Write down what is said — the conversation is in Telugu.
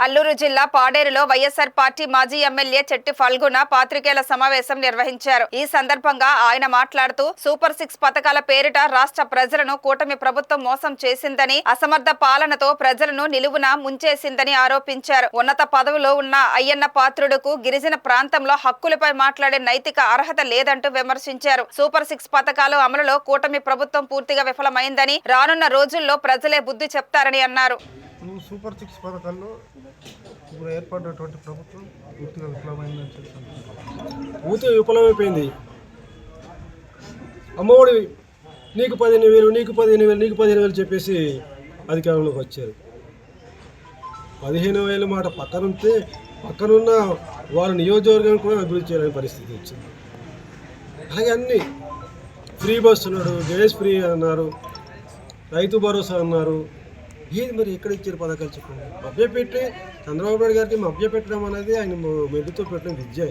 అల్లూరు జిల్లా పాడేరులో వైఎస్ఆర్ పార్టీ మాజీ ఎమ్మెల్యే చెట్టి ఫల్గుణ పాత్రికేయుల సమావేశం నిర్వహించారు. ఈ సందర్భంగా ఆయన మాట్లాడుతూ సూపర్ 6 పథకాల పేరిట రాష్ట్ర ప్రజలను కూటమి ప్రభుత్వం మోసం చేసిందని, అసమర్థ పాలనతో ప్రజలను నిలువున ముంచేసిందని ఆరోపించారు. ఉన్నత పదవిలో ఉన్న అయ్యన్న పాత్రుడుకు గిరిజన ప్రాంతంలో హక్కులపై మాట్లాడే నైతిక అర్హత లేదంటూ విమర్శించారు. సూపర్ 6 పథకాలు అమలులో కూటమి ప్రభుత్వం పూర్తిగా విఫలమైందని, రానున్న రోజుల్లో ప్రజలే బుద్ధి చెప్తారని అన్నారు. సూపర్ 6 పథకాల్లో ఇప్పుడు ఏర్పడినటువంటి ప్రభుత్వం పూర్తిగా విఫలమైందని చెప్పి పూర్తిగా విఫలమైపోయింది. అమ్మఒడి నీకు 15,000, నీకు 15,000, నీకు 15,000 చెప్పేసి అధికారంలోకి వచ్చారు. 15,000 మాట పక్కనుంటే పక్కనున్న వాళ్ళ నియోజకవర్గాన్ని కూడా అభివృద్ధి చేయాలని పరిస్థితి వచ్చింది. అలాగే అన్నీ ఫ్రీ బస్సు అన్నాడు, గ్యాస్ ఫ్రీ అన్నారు, రైతు భరోసా అన్నారు. ఏది మరి ఎక్కడ ఇచ్చారు పథకాలు చెప్పండి. మభ్యపెట్టి చంద్రబాబు నాయుడు గారికి మభ్యపెట్టడం అనేది ఆయన మెరుగుతో పెట్టిన విద్య.